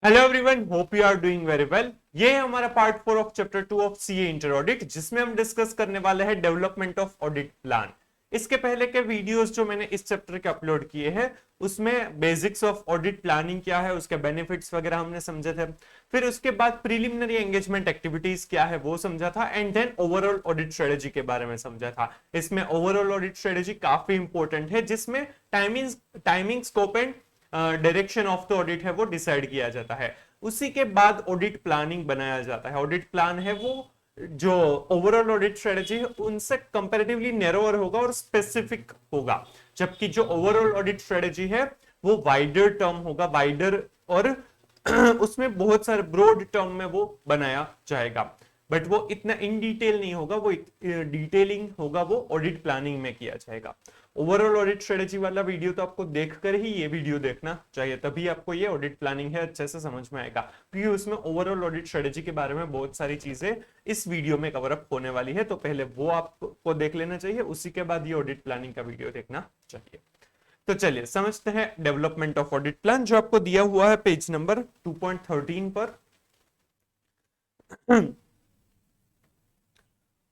Hello everyone, hope you are doing very well. ये है हमारा part 4 of chapter 2 of CA inter audit, जिसमें हम डिस्कस करने वाले हैं डेवलपमेंट ऑफ ऑडिट प्लान। इसके पहले के वीडियोस जो मैंने इस चैप्टर के अपलोड किए हैं उसमें बेसिक्स ऑफ ऑडिट प्लानिंग क्या है, उसके बेनिफिट्स वगैरह हमने समझे थे। फिर उसके बाद प्रीलिमिनरी एंगेजमेंट एक्टिविटीज क्या है वो समझा था, and then overall audit strategy के बारे में समझा था। इसमें ओवरऑल ऑडिट स्ट्रेटेजी काफी इंपॉर्टेंट है, जिसमें timing scope and direction of the audit है वो डिसाइड किया जाता है। उसी के बाद ऑडिट प्लानिंग बनाया जाता है। ऑडिट प्लान है वो जो ओवरऑल ऑडिट स्ट्रेटेजी है उनसे कंपैरेटिवली नैरोअर होगा और स्पेसिफिक होगा, जबकि जो ओवरऑल ऑडिट स्ट्रेटेजी है वो वाइडर टर्म होगा, वाइडर, और उसमें बहुत सारे ब्रॉड टर्म में वो बनाया जाएगा। बट वो इतना इन डिटेल नहीं होगा, वो डिटेलिंग होगा, वो ऑडिट प्लानिंग में किया जाएगा। ओवरऑल ऑडिट स्ट्रेटेजी वाला वीडियो तो आपको देखकर ही ये वीडियो देखना चाहिए, तभी आपको ये ऑडिट प्लानिंग है अच्छे से समझ में आएगा, क्योंकि उसमें ओवरऑल ऑडिट स्ट्रेटेजी के बारे में बहुत सारी चीजें इस वीडियो में कवर अप होने वाली है। तो पहले वो आपको देख लेना चाहिए, उसी के बाद ये ऑडिट प्लानिंग का वीडियो देखना चाहिए। तो चलिए समझते हैं डेवलपमेंट ऑफ ऑडिट प्लान, जो आपको दिया हुआ है पेज नंबर 2.13 पर।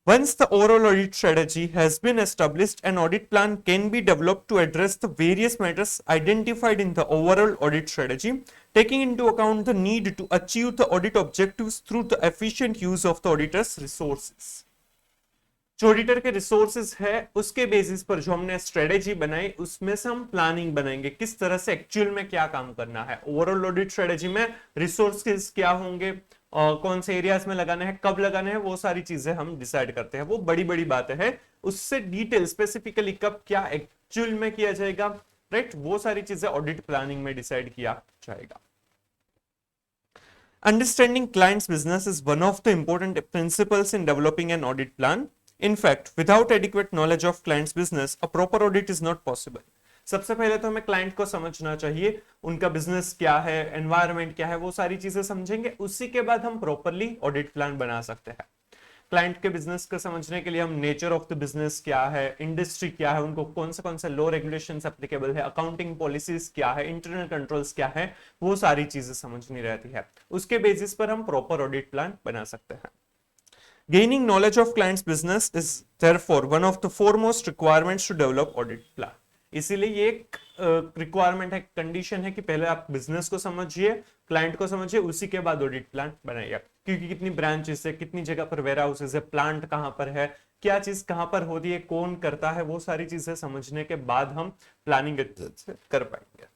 Once the overall audit strategy has been established, an audit plan can be developed to address the various matters identified in the overall audit strategy, taking into account the need to achieve the audit objectives through the efficient use of the auditor's resources. जो auditor के resources है उसके basis पर जो हमने strategy बनाई उसमें से हम प्लानिंग बनाएंगे, किस तरह से एक्चुअल में क्या काम करना है। ओवरऑल ऑडिट स्ट्रेटेजी में रिसोर्सेज क्या होंगे और कौन से एरियाज में लगाने हैं, कब लगाने हैं, वो सारी चीजें हम डिसाइड करते हैं। वो बड़ी बड़ी बातें हैं, उससे डिटेल स्पेसिफिकली कब क्या एक्चुअल में किया जाएगा, राइट, वो सारी चीजें ऑडिट प्लानिंग में डिसाइड किया जाएगा। Understanding client's business is one of the important principles in developing an audit plan. In fact, without adequate knowledge of client's business, a proper audit is not possible. सबसे पहले तो हमें client को समझना चाहिए, उनका बिजनेस क्या है, एनवायरनमेंट क्या है, वो सारी चीजें समझेंगे, उसी के बाद हम प्रॉपरली ऑडिट प्लान बना सकते हैं। क्लाइंट के बिजनेस को समझने के लिए हम नेचर ऑफ द बिजनेस क्या है, इंडस्ट्री क्या है, उनको कौन से लॉ रेगुलेशंस एप्लीकेबल है, अकाउंटिंग पॉलिसीज क्या है, इंटरनल कंट्रोल्स क्या है, वो सारी चीजें समझनी रहती है। उसके बेसिस पर हम प्रॉपर ऑडिट प्लान बना सकते हैं। Gaining knowledge of client's business is therefore one of the foremost requirements to develop audit plan. इसीलिए ये एक रिक्वायरमेंट है, कंडीशन है कि पहले आप बिजनेस को समझिए, क्लाइंट को समझिए, उसी के बाद ऑडिट प्लान बनाइए। क्योंकि कितनी ब्रांचेस है, कितनी जगह पर वेयर हाउसेस है, प्लांट कहां पर है, क्या चीज कहां पर होती है, कौन करता है, वो सारी चीजें समझने के बाद हम प्लानिंग कर पाएंगे।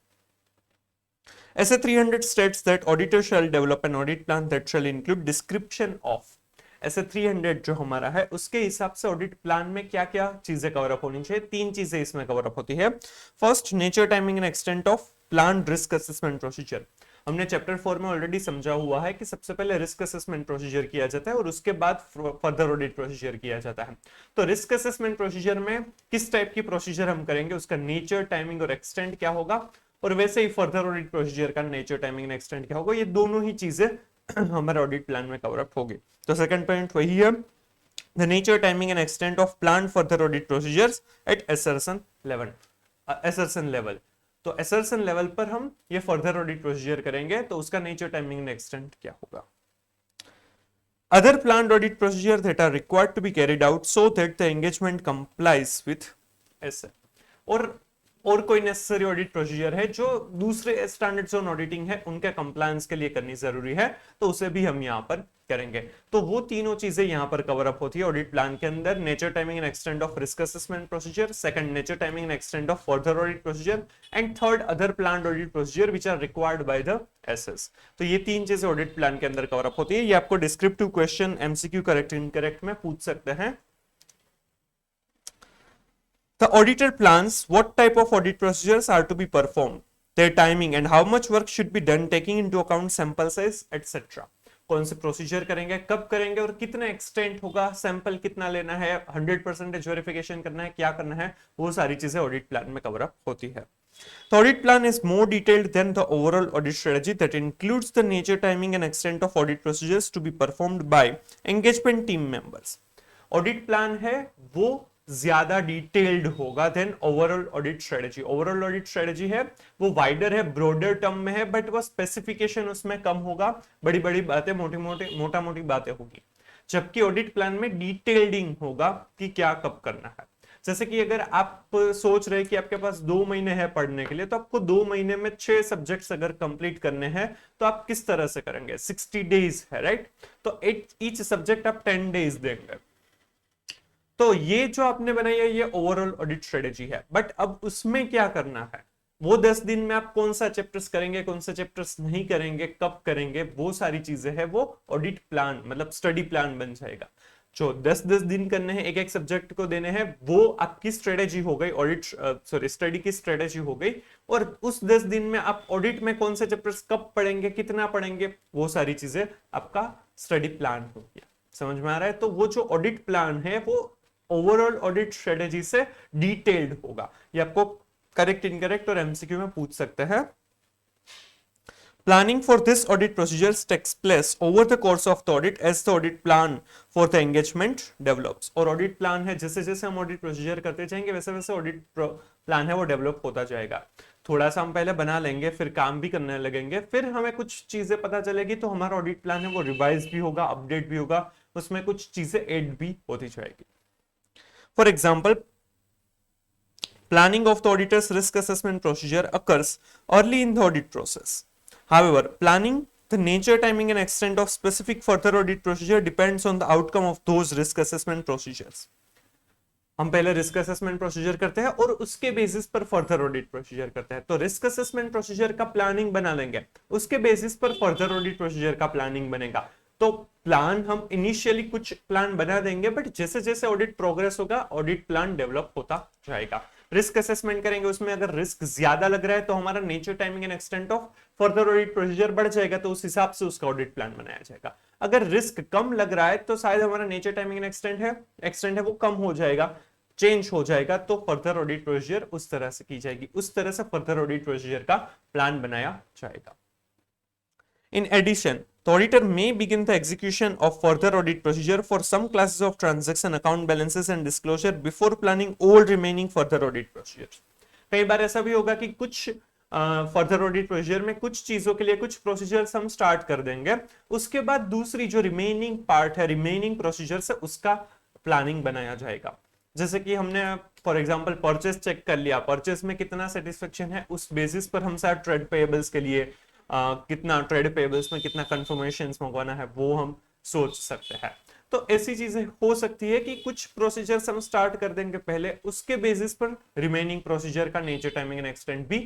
ऐसे 300 states that auditor shall develop an audit plan that shall include description of, ऐसे 300 जो हमारा है उसके हिसाब से ऑडिट प्लान में क्या क्या चीजें कवर अप होनी चाहिए। तीन चीजें इसमें कवर अप होती है। First, nature, timing and extent of plan risk assessment procedure. हमने चैप्टर 4 में ऑलरेडी समझा हुआ है कि सबसे पहले रिस्क असेसमेंट प्रोसीजर किया जाता है और उसके बाद फर्दर ऑडिट प्रोसीजर किया जाता है। तो रिस्क असेसमेंट प्रोसीजर में किस टाइप की प्रोसीजर हम करेंगे, उसका नेचर, टाइमिंग और एक्सटेंट क्या होगा, और वैसे ही फर्दर ऑडिट प्रोसीजर का नेचर, टाइमिंग एंड एक्सटेंट क्या होगा, ये दोनों ही चीजें हमारे ऑडिट प्लान में कवर अप होगी। तो सेकंड पॉइंट वही है, the nature, timing and extent of plan further audit procedures at assertion level. तो असर्शन लेवल पर हम ये फर्दर ऑडिट प्रोसीजर करेंगे, तो उसका नेचर, टाइमिंग एंड एक्सटेंट क्या होगा। Other planned audit procedure that are required to be carried out so that the engagement complies with SAs, और कोई नेसेसरी ऑडिट प्रोसीजर है जो दूसरे स्टैंडर्ड्स ऑन ऑडिटिंग है उनके कंप्लायंस के लिए करनी जरूरी है, तो उसे भी हम यहाँ पर करेंगे। तो वो तीनों चीजें यहाँ पर कवर अप होती है ऑडिट प्लान के अंदर। Nature, timing and extent of risk assessment procedure, second nature, timing and extent of further audit procedure, and third other planned audit procedure which are required by the SAs. तो ये तीन चीजें audit plan के अंदर cover up होती है। ये आपको descriptive question MCQ correct incorrect में पूछ सकते हैं। The auditor plans what type of audit procedures are to be performed, their timing and how much work should be done taking into account sample size etc. कौन से procedure करेंगे, कब करेंगे और कितना एक्सटेंट होगा, सैंपल कितना लेना है, 100% वेरिफिकेशन करना है, क्या करना है, वो सारी चीजें ऑडिट प्लान में कवर अप होती है। The audit plan is more detailed than the overall audit strategy that includes the nature, timing and extent of audit procedures to be performed by engagement team members. Audit plan है वो ज्यादा detailed होगा then overall audit strategy. Overall audit strategy है वो wider है, broader term में है, but वो स्पेसिफिकेशन उसमें कम होगा, बड़ी बड़ी बातें, मोटा मोटी बातें होगी। जबकि ऑडिट प्लान में डिटेल्डिंग होगा कि क्या कब करना है। जैसे कि अगर आप सोच रहे हैं कि आपके पास 2 महीने हैं पढ़ने के लिए, तो आपको 2 महीने में 6 सब्जेक्ट्स अगर कंप्लीट करने हैं तो आप किस तरह से करेंगे? 60 डेज है, राइट? तो ईच सब्जेक्ट आप 10 डेज देंगे। तो ये जो आपने बनाई है ये ओवरऑल ऑडिट स्ट्रेटेजी है। बट अब उसमें क्या करना है, वो 10 दिन में आप कौन सा चैप्टर्स करेंगे, कौन सा चैप्टर्स नहीं करेंगे, कब करेंगे, वो सारी चीजें हैं, वो ऑडिट प्लान मतलब स्टडी प्लान बन जाएगा। जो 10-10 दिन करने हैं, एक एक सब्जेक्ट को देने हैं, वो आपकी स्ट्रेटेजी हो गई, ऑडिट सॉरी स्टडी की स्ट्रेटेजी हो गई। और उस 10 दिन में आप ऑडिट में कौन से चैप्टर्स कब पढ़ेंगे, कितना पढ़ेंगे, वो सारी चीजें आपका स्टडी प्लान हो गया। समझ में आ रहा है? तो वो जो ऑडिट प्लान है वो ओवरऑल ऑडिट स्ट्रेटेजी से डिटेल्ड होगा। ये आपको करेक्ट, इनकरेक्ट और एमसीक्यू में पूछ सकते हैं। Planning for this audit procedures takes place over the course of the audit as the audit plan for the engagement develops। और audit plan है, जैसे जैसे हम audit procedure करते जाएंगे वैसे वैसे audit plan है वो डेवलप होता जाएगा। थोड़ा सा हम पहले बना लेंगे, फिर काम भी करने लगेंगे, फिर हमें कुछ चीजें पता चलेगी तो हमारा ऑडिट प्लान है वो रिवाइज भी होगा, अपडेट भी होगा, उसमें कुछ चीजें ऐड भी होती जाएगी। For example, planning of the auditor's risk assessment procedure occurs early in the audit process. However, planning the nature, timing and extent of specific further audit procedure depends on the outcome of those risk assessment procedures. हम पहले risk assessment procedure करते हैं और उसके basis पर further audit procedure करते हैं। तो रिस्क असेसमेंट प्रोसीजर का प्लानिंग बना लेंगे, उसके बेसिस पर फर्दर ऑडिट प्रोसीजर का प्लानिंग बनेगा। तो प्लान हम इनिशियली कुछ प्लान बना देंगे, बट जैसे जैसे ऑडिट प्रोग्रेस होगा ऑडिट प्लान डेवलप होता जाएगा। रिस्क असेसमेंट करेंगे, उसमें अगर रिस्क ज्यादा लग रहा है तो हमारा nature, timing and extent of further audit procedure बढ़ जाएगा, तो उस हिसाब से उसका ऑडिट प्लान बनाया जाएगा। अगर रिस्क कम लग रहा है तो शायद हमारा नेचर, टाइमिंग एंड एक्सटेंट है वो कम हो जाएगा, चेंज हो जाएगा, तो फर्दर ऑडिट प्रोसीजर उस तरह से की जाएगी, उस तरह से फर्दर ऑडिट प्रोसीजर का प्लान बनाया जाएगा। In addition, the auditor may begin the execution of further audit procedure for some classes of transaction, account balances and disclosure before planning all remaining further audit procedures। कई बार ऐसा भी होगा कि कुछ further audit procedure में कुछ चीजों के लिए कुछ प्रोसीजर्स हम स्टार्ट कर देंगे, उसके बाद दूसरी जो रिमेनिंग पार्ट है, रिमेनिंग प्रोसीजर से उसका प्लानिंग बनाया जाएगा। जैसे कि हमने फॉर एग्जांपल परचेस चेक कर लिया, परचेस में कितना सेटिस्फेक्शन है, उस बेसिस पर हम शायद ट्रेड पेएबल्स के लिए कितना ट्रेड पेबल्स में कितना कंफर्मेशन मंगवाना है वो हम सोच सकते हैं। तो ऐसी चीजें हो सकती है कि कुछ प्रोसीजर्स हम स्टार्ट कर देंगे पहले, उसके बेसिस पर रिमेनिंग प्रोसीजर का नेचर, टाइमिंग एंड एक्सटेंट भी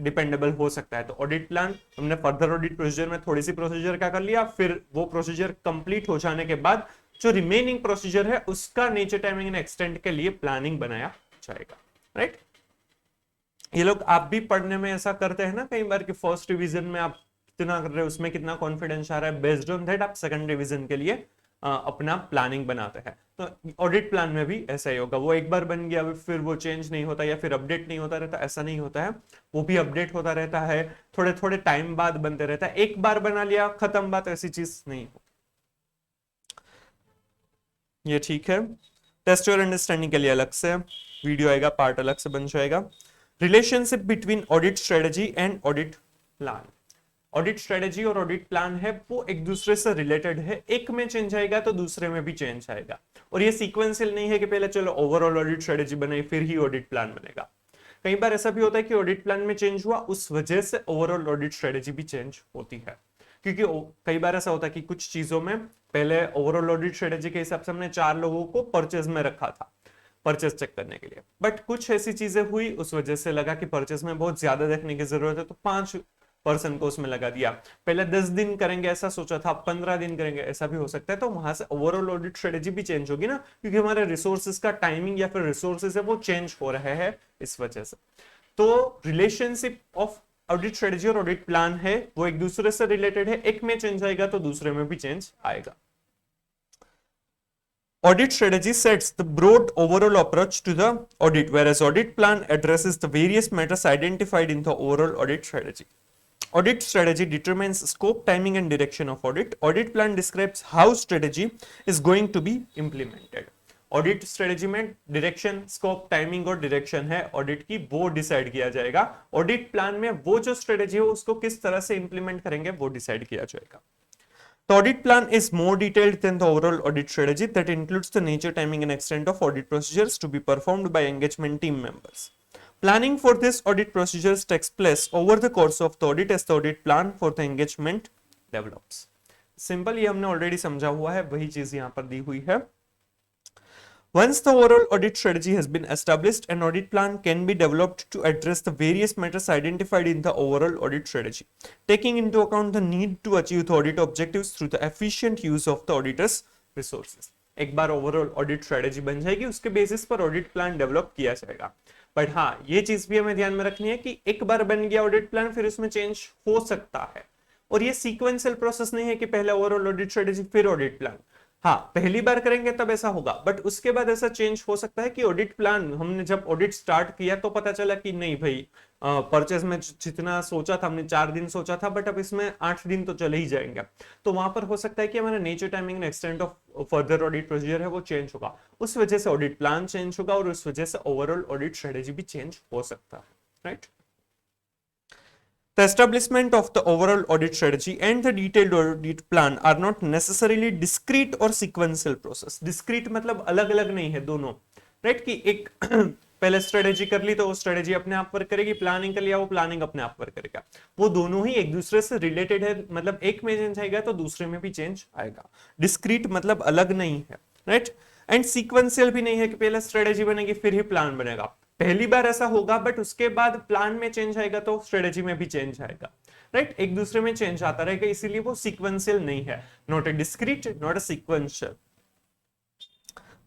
डिपेंडेबल हो सकता है। तो ऑडिट प्लान हमने फर्दर ऑडिट प्रोसीजर में थोड़ी सी प्रोसीजर का कर लिया, फिर वो प्रोसीजर कंप्लीट हो जाने के बाद जो रिमेनिंग प्रोसीजर है उसका नेचर, टाइमिंग एंड एक्सटेंट के लिए प्लानिंग बनाया जाएगा, राइट? ये लोग आप भी पढ़ने में ऐसा करते हैं ना कई बार कि फर्स्ट रिवीजन में आप कितना कर रहे हैं, उसमें कितना कॉन्फिडेंस आ रहा है, बेस्ड ऑन दैट आप सेकंड रिवीजन के लिए अपना प्लानिंग बनाते हैं। तो ऑडिट प्लान में भी ऐसा ही होगा, वो एक बार बन गया फिर वो चेंज नहीं होता या फिर अपडेट नहीं होता रहता, ऐसा नहीं होता है, वो भी अपडेट होता रहता है, थोड़े थोड़े टाइम बाद बनते रहता है। एक बार बना लिया खत्म बात, ऐसी चीज नहीं हो। ये ठीक है। टेस्ट योर अंडरस्टैंडिंग के लिए अलग से वीडियो आएगा, पार्ट अलग से बन जाएगा। Relationship between audit strategy and audit plan. Audit strategy और ऑडिट प्लान है वो एक दूसरे से रिलेटेड है, एक में चेंज आएगा तो दूसरे में भी चेंज आएगा। और ये सीक्वेंशियल नहीं है कि पहले चलो ओवरऑल ऑडिट स्ट्रेटेजी बनाई फिर ही ऑडिट प्लान बनेगा। कई बार ऐसा भी होता है कि ऑडिट प्लान में चेंज हुआ, उस वजह से ओवरऑल ऑडिट स्ट्रेटेजी भी चेंज होती है। क्योंकि कई बार ऐसा होता है कि कुछ चीजों में पहले ओवरऑल ऑडिट स्ट्रेटेजी के हिसाब से हमने 4 लोगों को परचेज में रखा था परचेस चेक करने के लिए, बट कुछ ऐसी चीजें हुई उस वजह से लगा कि परचेस में बहुत ज्यादा देखने की जरूरत है, तो 5 पर्सन को उसमें लगा दिया। पहले 10 दिन करेंगे ऐसा सोचा था, 15 दिन करेंगे, ऐसा भी हो सकता है। तो वहां से ओवरऑल ऑडिट स्ट्रेटेजी भी चेंज होगी ना, क्योंकि हमारे रिसोर्सेज का टाइमिंग या फिर रिसोर्सेज है वो चेंज हो रहे हैं इस वजह से। तो रिलेशनशिप ऑफ ऑडिट स्ट्रेटेजी और ऑडिट प्लान है वो एक दूसरे से रिलेटेड है, एक में चेंज आएगा तो दूसरे में भी चेंज आएगा। Audit strategy sets the broad overall approach to the audit, whereas audit plan addresses the various matters identified in the overall audit strategy. Audit strategy determines scope, timing and direction of audit. Audit plan describes how strategy is going to be implemented. Audit strategy में direction, scope, timing और direction है audit की, वो decide किया जाएगा। Audit plan में वो जो स्ट्रेटेजी है उसको किस तरह से इंप्लीमेंट करेंगे वो डिसाइड किया जाएगा। The audit plan is more detailed than the overall audit strategy that includes the nature, timing, and extent of audit procedures to be performed by engagement team members. Planning for this audit procedures takes place over the course of the audit as the audit plan for the engagement develops. Simple, ये हमने already समझा हुआ है, वही चीज यहाँ पर दी हुई है। Once the overall audit strategy has been established, an audit plan can be developed to address the various matters identified in the overall audit strategy, taking into account the need to achieve the audit objectives through the efficient use of the auditor's resources. एक बार overall audit strategy बन जाएगी, उसके basis पर audit plan develop किया जाएगा। But हाँ, ये चीज भी हमें ध्यान में रखनी है कि एक बार बन गया ऑडिट प्लान फिर उसमें चेंज हो सकता है, और ये सीक्वेंशियल प्रोसेस नहीं है कि पहले ओवरऑल ऑडिट स्ट्रेटेजी फिर ऑडिट प्लान। हाँ, पहली बार करेंगे तब ऐसा होगा, बट उसके बाद ऐसा चेंज हो सकता है कि ऑडिट प्लान हमने जब ऑडिट स्टार्ट किया तो पता चला कि नहीं भाई, परचेज में जितना सोचा था हमने 4 दिन सोचा था, बट अब इसमें 8 दिन तो चले ही जाएंगे। तो वहां पर हो सकता है कि हमारा nature, timing and extent of further audit procedure है वो चेंज होगा, उस वजह से ऑडिट प्लान चेंज होगा और उस वजह से ओवरऑल ऑडिट स्ट्रेटेजी भी चेंज हो सकता है, right. The establishment of the overall audit strategy and the detailed audit plan are not necessarily discrete or sequential process. Discrete मतलब अलग अलग नहीं है दोनों, राइट, कि एक पहले स्ट्रेटेजी कर ली तो वो स्ट्रेटेजी अपने आप वर्क करेगी, प्लानिंग कर लिया वो प्लानिंग अपने आप वर्क करेगा, वो दोनों ही एक दूसरे से रिलेटेड है, मतलब एक में चेंज आएगा तो दूसरे में भी चेंज आएगा। डिस्क्रीट मतलब अलग नहीं है, राइट, एंड सीक्वेंशियल भी नहीं है कि पहले स्ट्रेटेजी बनेगी फिर ही प्लान बनेगा। पहली बार ऐसा होगा बट उसके बाद प्लान में चेंज आएगा तो स्ट्रेटेजी में भी चेंज आएगा, राइट, एक दूसरे में चेंज आता रहेगा, इसीलिए वो सीक्वेंशियल नहीं है, not a discrete, not a sequential,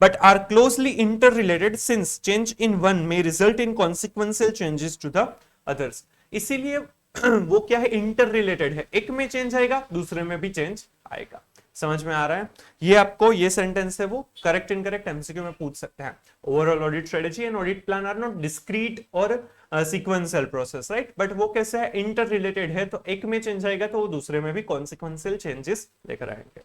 but are closely interrelated since change in one may result in consequential changes to the others. इसीलिए वो क्या है, इंटर रिलेटेड है, एक में चेंज आएगा दूसरे में भी चेंज आएगा। समझ में आ रहा है? ये आपको ये सेंटेंस है वो करेक्ट इनकरेक्ट एमसीक्यू में पूछ सकते हैं। Overall audit strategy and audit plan are not discrete और सीक्वेंशियल प्रोसेस, राइट, बट वो कैसे है, इंटर रिलेटेड है, तो एक में चेंज आएगा तो वो दूसरे में भी कॉन्सिक्वेंशियल चेंजेस लेकर आएंगे।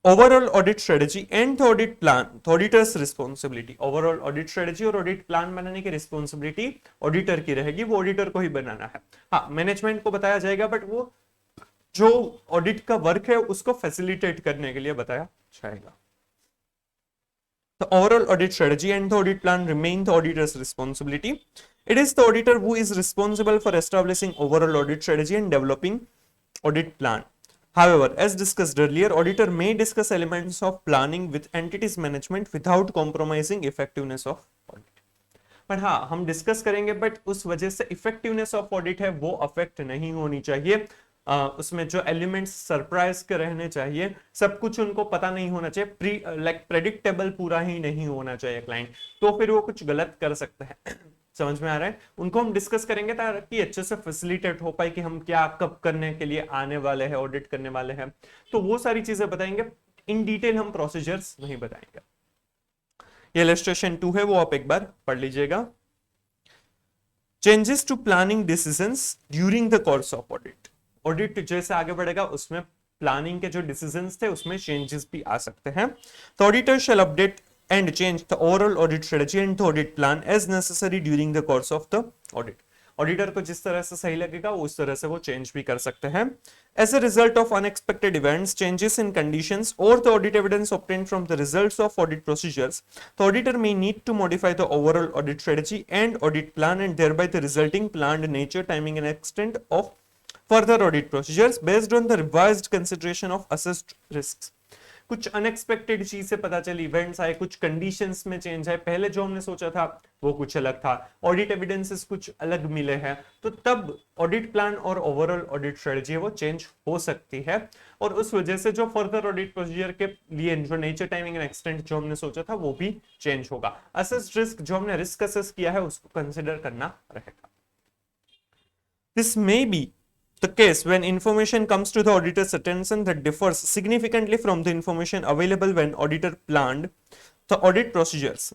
Overall audit strategy and audit plan, auditors responsibility. Overall audit strategy और ऑडिट प्लान बनाने की रिस्पॉन्सिबिलिटी ऑडिटर की रहेगी, वो ऑडिटर को ही बनाना है। हाँ, मैनेजमेंट को बताया जाएगा बट वो जो ऑडिट का वर्क है उसको फैसिलिटेट करने के लिए बताया जाएगा। The overall audit strategy and the audit plan remain the auditor's responsibility. It is the auditor who is responsible for establishing overall audit strategy and developing audit plan. However, as discussed earlier, auditor may discuss elements of planning with entities management without compromising effectiveness of audit. पर हाँ, हम discuss करेंगे but उस वजह से effectiveness of audit है वो affect नहीं होनी चाहिए। उसमें जो एलिमेंट्स सरप्राइज के रहने चाहिए, सब कुछ उनको पता नहीं होना चाहिए, प्रेडिक्टेबल पूरा ही नहीं होना चाहिए क्लाइंट, तो फिर वो कुछ गलत कर सकते हैं। समझ में आ रहा है? उनको हम डिस्कस करेंगे ताकि अच्छे से फैसिलिटेट हो पाए कि हम क्या कब करने के लिए आने वाले हैं, ऑडिट करने वाले हैं, तो वो सारी चीजें बताएंगे। इन डिटेल हम प्रोसीजर्स नहीं बताएंगे। ये इलस्ट्रेशन 2 है, वो आप एक बार पढ़ लीजिएगा। Changes to planning decisions during the course of audit. Audit जैसे आगे बढ़ेगा उसमें प्लानिंग के जो डिसीजंस थे उसमें चेंजेस भी आ सकते हैं। तो auditor shall update and change the overall audit strategy and the audit plan as necessary during the course of the audit. Auditor को जिस तरह से सही लगेगा उस तरह से वो चेंज भी कर सकते हैं। As a result of unexpected events, changes in conditions or the audit evidence obtained from the results of audit procedures, the auditor may need to modify the overall audit strategy and audit plan and thereby the resulting planned nature, timing and extent of further audit procedures based on the revised consideration of assessed risks. कुछ unexpected चीज से पता चली, events आए, कुछ conditions में change आए, पहले जो हमने सोचा था वो कुछ अलग था, ऑडिट एविडेंसेस कुछ अलग मिले हैं, तो तब ऑडिट प्लान और ओवरऑल ऑडिट स्ट्रेटजी है वो चेंज हो सकती है, और उस वजह से जो फर्दर ऑडिट प्रोसीजर के लिए जो नेचर, टाइमिंग एंड एक्सटेंट जो हमने सोचा था वो भी चेंज होगा। असेस्ड रिस्क, जो हमने रिस्क असेस किया है उसको कंसिडर करना रहेगा। This may be the case when information comes to the auditor's attention that differs significantly from the information available when auditor planned the audit procedures.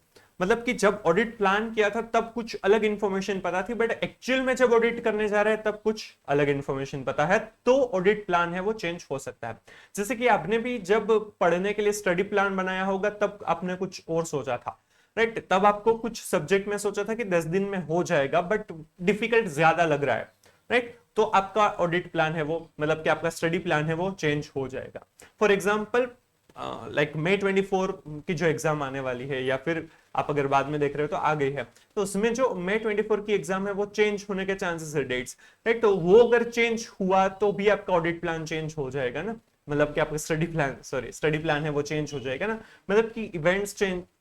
मतलब कि जब ऑडिट प्लान किया था तब कुछ अलग इंफॉर्मेशन पता थी, बट एक्चुअल में जब ऑडिट करने जा रहे हैं तब कुछ अलग इंफॉर्मेशन पता है, तो ऑडिट प्लान है वो चेंज हो सकता है। जैसे कि आपने भी जब पढ़ने के लिए स्टडी प्लान बनाया होगा तब आपने कुछ और सोचा था, राइट? तब आपको कुछ सब्जेक्ट में सोचा था कि 10 दिन में हो जाएगा, बट डिफिकल्ट ज्यादा लग रहा है, राइट? तो आपका ऑडिट प्लान है वो, मतलब कि आपका स्टडी प्लान है वो चेंज हो जाएगा। फॉर एग्जाम्पल लाइक मई 24 की जो एग्जाम आने वाली है, या फिर आप अगर बाद में देख रहे हो तो आ गई है, तो उसमें जो मई 24 की एग्जाम है वो चेंज होने के चांसेस है, डेट्स, राइट? तो वो अगर चेंज हुआ तो भी आपका ऑडिट प्लान चेंज हो जाएगा ना, मतलब कि आपका स्टडी प्लान है वो चेंज हो जाएगा ना। मतलब कि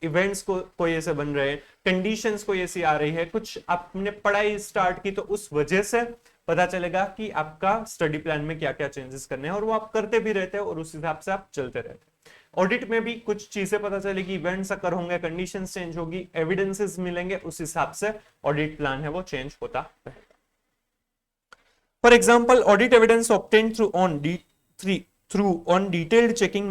इवेंट्स को कोई ऐसे बन रहे हैं, कंडीशंस कोई ऐसी आ रही है, कुछ आपने पढ़ाई स्टार्ट की तो उस वजह से पता चलेगा कि आपका स्टडी प्लान में क्या क्या चेंजेस करने हैं, और वो आप करते भी रहते हैं और उस हिसाब से आप चलते रहते हैं। ऑडिट में भी कुछ चीजें पता चलेगी, इवेंट्स अकर होंगे, कंडीशंस चेंज होगी, एविडेंसेस मिलेंगे, उस हिसाब से ऑडिट प्लान है वो चेंज होता रहेगा। For example, audit evidence obtained through on detailed checking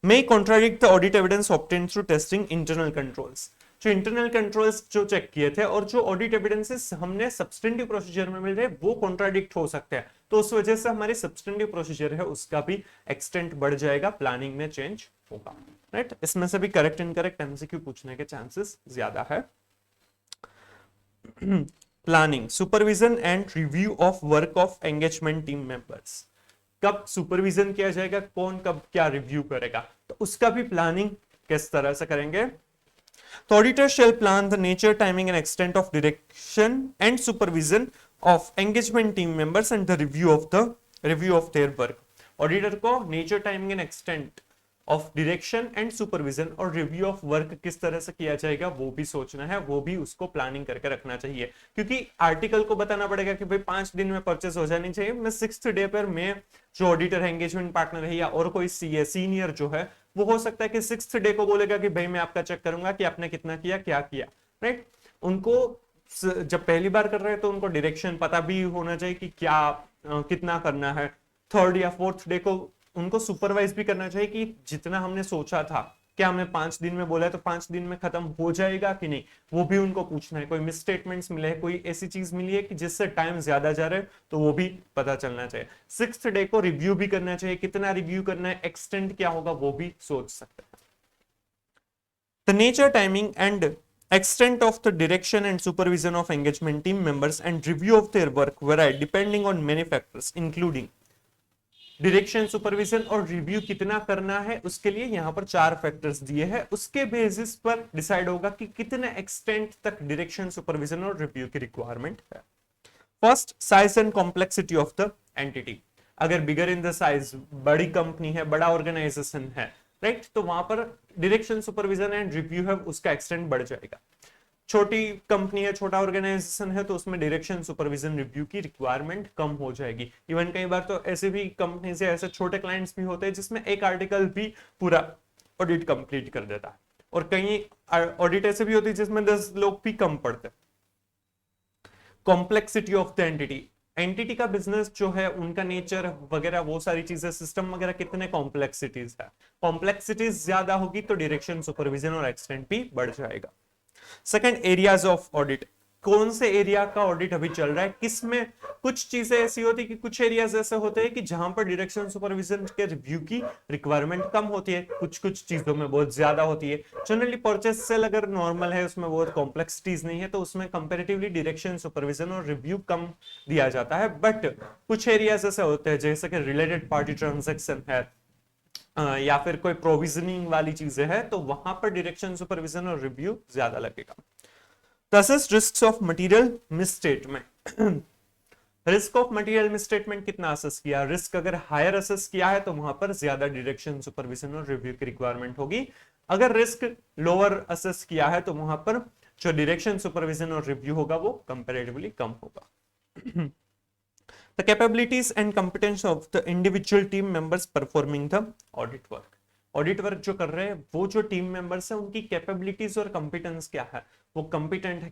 may contradict the audit evidence obtained through testing internal controls। जो इंटरनल कंट्रोल्स जो चेक किए थे और जो ऑडिट एविडेंसेस हमने सब्सटेंटिव प्रोसीजर में मिल रहे हैं वो कॉन्ट्राडिक्ट हो सकते हैं, तो उस वजह से हमारी सब्सटेंटिव प्रोसीजर है उसका भी एक्सटेंट बढ़ जाएगा, प्लानिंग में चेंज होगा, राइट? इसमें से भी करेक्ट इनकरेक्ट एमसीक्यू पूछने के चांसेस ज्यादा है। Planning, supervision and review of work of engagement team members. कब सुपरविजन किया जाएगा, कौन कब क्या रिव्यू करेगा, तो उसका भी प्लानिंग किस तरह से करेंगे। तो auditor shall plan the nature, timing and extent of direction and supervision of engagement team members and the review of their work. Auditor को nature, timing and extent of direction and supervision और review of work किस तरह से किया जाएगा वो भी सोचना है, वो भी उसको प्लानिंग करके रखना चाहिए, क्योंकि आर्टिकल को बताना पड़ेगा कि भाई 5 दिन में परचेस हो जानी चाहिए। मैं 6th डे पर मैं जो ऑडिटर है, एंगेजमेंट पार्टनर है, या और कोई सीए सीनियर जो है, वो हो सकता है कि 6th डे को बोलेगा कि भाई मैं आपका चेक करूंगा कि आपने कितना किया, क्या किया, राइट? उनको जब पहली बार कर रहे हैं तो उनको डायरेक्शन पता भी होना चाहिए कि क्या कितना करना है। 3rd या 4th डे को उनको सुपरवाइज भी करना चाहिए कि जितना हमने सोचा था, क्या हमने 5 दिन में बोला है तो 5 दिन में खत्म हो जाएगा कि नहीं, वो भी उनको पूछना है। कोई मिसस्टेटमेंट्स मिले हैं, कोई ऐसी चीज मिली है कि जिससे टाइम ज्यादा जा रहा है, तो वो भी पता चलना चाहिए। 6th डे को रिव्यू भी करना चाहिए, कितना रिव्यू करना है, एक्सटेंट क्या होगा वो भी सोच सकते हैं। The nature, timing and extent of the direction and supervision of engagement team members and review of their work vary depending on many factors including direction, supervision और रिव्यू कितना करना है, उसके लिए यहां पर 4 फैक्टर्स दिए हैं, उसके बेसिस पर डिसाइड होगा कि कितने एक्सटेंट तक डायरेक्शन, सुपरविजन और रिव्यू की रिक्वायरमेंट है। First, size and complexity of the entity. अगर बिगर इन द साइज, बड़ी कंपनी है, बड़ा ऑर्गेनाइजेशन है, राइट, तो वहां पर डायरेक्शन, सुपरविजन एंड रिव्यू है उसका एक्सटेंट बढ़ जाएगा। छोटी कंपनी है, छोटा ऑर्गेनाइजेशन है, तो उसमें डायरेक्शन, सुपरविजन, रिव्यू की रिक्वायरमेंट कम हो जाएगी। इवन कई बार तो ऐसे भी कंपनी से ऐसे छोटे क्लाइंट्स भी होते हैं जिसमें एक आर्टिकल भी पूरा ऑडिट कंप्लीट कर देता है, और कई ऑडिट ऐसे भी होती है जिसमें 10 लोग भी कम पड़ते हैं। Complexity of the entity, entity का बिजनेस जो है, उनका नेचर वगैरह, वो सारी चीजें, सिस्टम वगैरह, कितने कॉम्प्लेक्सिटीज है। कॉम्प्लेक्सिटीज ज्यादा होगी तो डायरेक्शन, सुपरविजन और एक्सटेंट भी बढ़ जाएगा। सेकंड, एरियाज ऑफ ऑडिट, कौन से एरिया का ऑडिट अभी चल रहा है, किसमें। कुछ चीजें ऐसी होती है कि कुछ एरियाज ऐसे होते हैं कि जहां पर डायरेक्शन, सुपरविजन के रिव्यू की रिक्वायरमेंट कम होती है, कुछ कुछ चीजों में बहुत ज्यादा होती है। जनरली परचेस सेल अगर नॉर्मल है, उसमें बहुत कॉम्प्लेक्सिटीज नहीं है, तो उसमें कंपैरेटिवली डायरेक्शन, सुपरविजन और रिव्यू कम दिया जाता है। बट कुछ एरियाज ऐसे होते हैं जैसे कि रिलेटेड पार्टी ट्रांजेक्शन है, या फिर कोई प्रोविजनिंग वाली चीजें हैं, तो वहां पर डायरेक्शन, सुपरविजन और रिव्यू ज्यादा लगेगा। Assess risk of material misstatement, risk of material misstatement कितना असेस किया, रिस्क अगर हायर असेस किया है तो वहां पर ज्यादा डायरेक्शन, सुपरविजन और रिव्यू की रिक्वायरमेंट होगी। अगर रिस्क लोअर असेस किया है तो वहां पर जो डायरेक्शन, सुपरविजन और रिव्यू होगा वो कंपैरेटिवली कम होगा। The capabilities and competence of the individual team members performing the audit work, audit work जो कर रहे हैं वो जो टीम मेंबर्स है उनकी कैपेबिलिटीज और कॉम्पिटेंस क्या है, वो कॉम्पिटेंट है,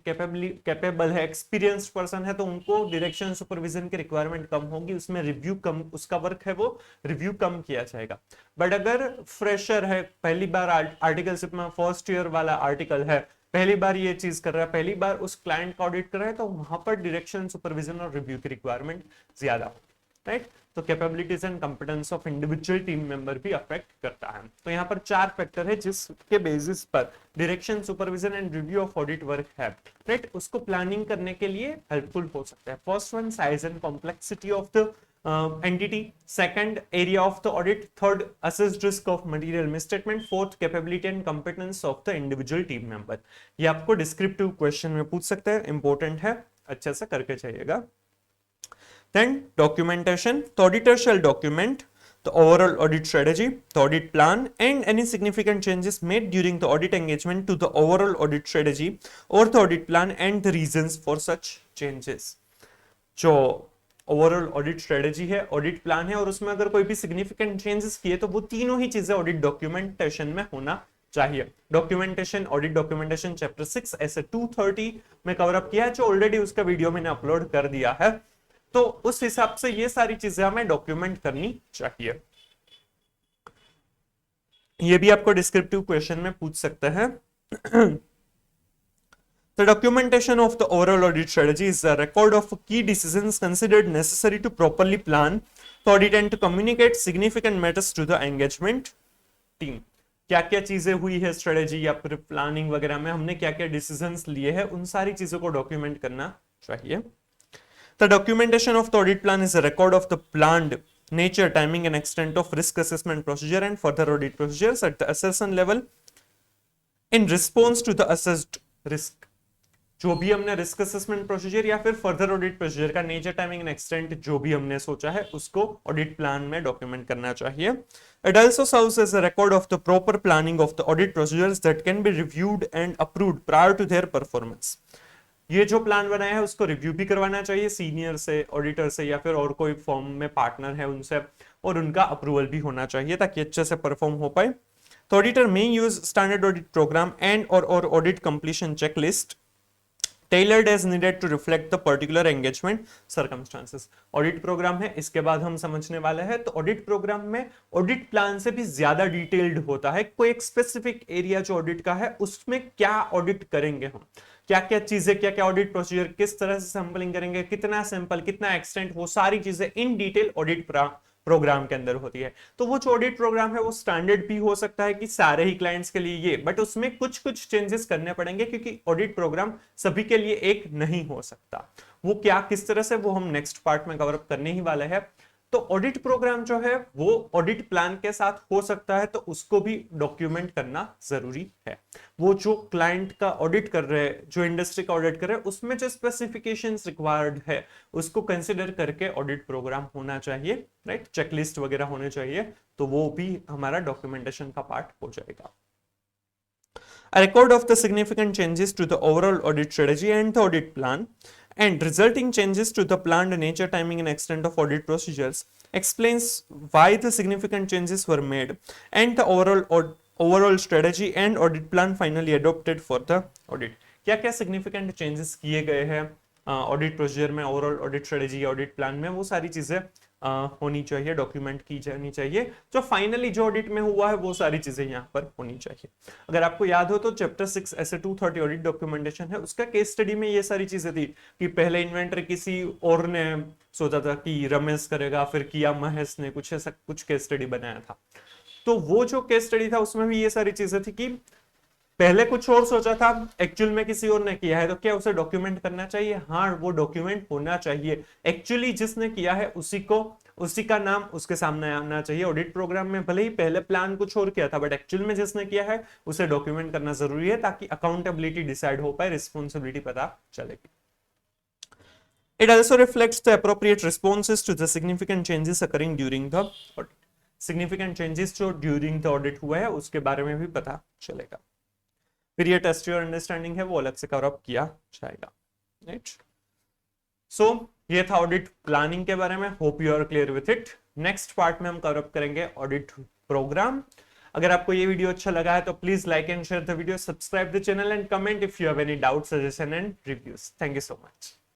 कैपेबल है, एक्सपीरियंस्ड पर्सन है, तो उनको डायरेक्शन, सुपरविजन की रिक्वायरमेंट कम होगी, उसमें रिव्यू कम, उसका वर्क है वो रिव्यू कम किया जाएगा। बट अगर फ्रेशर है, पहली बार आर्टिकलशिप में फर्स्ट ईयर वाला आर्टिकल है, पहली बार ये चीज कर रहा है, पहली बार उस क्लाइंट का ऑडिट कर रहा है, तो वहां पर डायरेक्शन, सुपरविजन और रिव्यू की रिक्वायरमेंट ज्यादा होगी, राइट। तो capabilities and competence of individual team member भी अफेक्ट करता है। तो यहाँ पर 4 फैक्टर है जिसके बेसिस पर direction, supervision and review of audit work है, राइट, उसको प्लानिंग करने के लिए हेल्पफुल हो सकता है। First one, size and complexity of the entity. Second, area of the audit. Third, assessed risk of material misstatement. Fourth, capability and competence of the individual team member. ये आपको descriptive question में पूछ सकते हैं, important है, अच्छे से करके चाहिएगा। Then documentation. The auditor shall document the overall audit strategy, the audit plan, and any significant changes made during the audit engagement to the overall audit strategy or the audit plan and the reasons for such changes. जो overall audit strategy है, audit plan है, और उसमें अगर कोई भी significant changes किए तो वो तीनों ही चीजें ऑडिट डॉक्यूमेंटेशन में होना चाहिए। डॉक्यूमेंटेशन, ऑडिट डॉक्यूमेंटेशन चैप्टर 6 ऐसे 230 में कवर अप किया है, जो ऑलरेडी उसका वीडियो मैंने अपलोड कर दिया है। तो उस हिसाब से ये सारी चीजें हमें डॉक्यूमेंट करनी चाहिए। ये भी आपको डिस्क्रिप्टिव क्वेश्चन में पूछ सकते हैं। The documentation of the overall audit strategy is a record of key decisions considered necessary to properly plan the audit and to communicate significant matters to the engagement team. क्या क्या चीजें हुई है strategy या फिर प्लानिंग वगैरह में, हमने क्या क्या डिसीजंस लिए हैं, उन सारी चीजों को डॉक्यूमेंट करना चाहिए। The documentation of the audit plan is a record of the planned nature, timing and extent of risk assessment procedure and further audit procedures at the assessment level in response to the assessed risk. जो भी हमने risk assessment procedure या फिर further audit procedure का nature, timing and extent जो भी हमने सोचा है उसको ऑडिट प्लान में डॉक्यूमेंट करना चाहिए। It also serves as a record of the proper planning of the audit procedures that can be reviewed and approved prior to their performance. ये जो प्लान बनाया है उसको रिव्यू भी करवाना चाहिए सीनियर से, ऑडिटर से, या फिर और कोई फॉर्म में पार्टनर है उनसे, और उनका अप्रूवल भी होना चाहिए ताकि अच्छे से परफॉर्म हो पाए। तो auditor may use standard audit program and और audit completion checklist tailored as needed to reflect the particular engagement circumstances. Audit program है, इसके बाद हम समझने वाले हैं। तो ऑडिट प्रोग्राम में ऑडिट प्लान से भी ज्यादा डिटेल्ड होता है। कोई एक स्पेसिफिक एरिया जो ऑडिट का है उसमें क्या ऑडिट करेंगे हम, क्या क्या चीजें, क्या क्या ऑडिट प्रोसीजर, किस तरह से सैंपलिंग करेंगे, कितना सैंपल, कितना एक्सटेंट, वो सारी चीजें इन डिटेल ऑडिट प्रोग्राम के अंदर होती है। तो वो जो ऑडिट प्रोग्राम है वो स्टैंडर्ड भी हो सकता है कि सारे ही क्लाइंट्स के लिए ये, बट उसमें कुछ कुछ चेंजेस करने पड़ेंगे क्योंकि ऑडिट प्रोग्राम सभी के लिए एक नहीं हो सकता। वो क्या, किस तरह से, वो हम नेक्स्ट पार्ट में कवर अप करने ही वाले हैं। तो ऑडिट प्रोग्राम जो है वो ऑडिट प्लान के साथ हो सकता है, तो उसको भी डॉक्यूमेंट करना जरूरी है। वो जो क्लाइंट का ऑडिट कर रहे हैं, जो इंडस्ट्री का ऑडिट कर रहे हैं, उसमें जो स्पेसिफिकेशंस रिक्वायर्ड है उसको कंसिडर करके ऑडिट प्रोग्राम होना चाहिए, राइट, चेकलिस्ट वगैरह होने चाहिए, तो वो भी हमारा डॉक्यूमेंटेशन का पार्ट हो जाएगा। A record of the significant changes to the overall audit strategy and the audit plan and resulting changes to the planned nature, timing and extent of audit procedures explains why the significant changes were made and the overall strategy and audit plan finally adopted for the audit. क्या क्या significant changes किए गए हैं audit procedure में, overall audit strategy, audit plan में, वो सारी चीजें होनी चाहिए, डॉक्यूमेंट की जानी चाहिए। जो फाइनली जो ऑडिट में हुआ है वो सारी चीजें यहाँ पर होनी चाहिए। अगर आपको याद हो तो चैप्टर 6 ऐसे 230 ऑडिट डॉक्यूमेंटेशन है, उसका केस स्टडी में ये सारी चीजें थी कि पहले इन्वेंटर किसी और ने सोचा था कि रमेश करेगा, फिर किया महेश ने, कुछ ऐसा कुछ केस स्टडी बनाया था। तो वो जो केस स्टडी था उसमें भी ये सारी चीजें थी कि पहले कुछ और सोचा था, एक्चुअल में किसी और ने किया है, तो क्या उसे डॉक्यूमेंट करना चाहिए? हाँ, वो डॉक्यूमेंट होना चाहिए। एक्चुअली जिसने किया है उसी का नाम उसके सामने आना चाहिए ऑडिट प्रोग्राम में। भले ही पहले प्लान कुछ और किया था, बट एक्चुअल में जिसने किया है उसे डॉक्यूमेंट करना जरूरी है ताकि अकाउंटेबिलिटी डिसाइड हो पाए, रिस्पॉन्सिबिलिटी पता चलेगी। It also reflects the appropriate responses to the significant changes occurring during the audit. Significant changes जो during the audit हुआ है उसके बारे में भी पता चलेगा। फिर ये टेस्ट योर अंडरस्टैंडिंग है वो अलग से कवर अप किया जाएगा, राइट। सो ये था ऑडिट प्लानिंग के बारे में। Hope you are clear with it. Next part में हम कवर अप करेंगे ऑडिट प्रोग्राम। अगर आपको ये वीडियो अच्छा लगा है तो please like and share the video, subscribe the channel and comment if you have any doubt, suggestion and reviews. Thank you so much.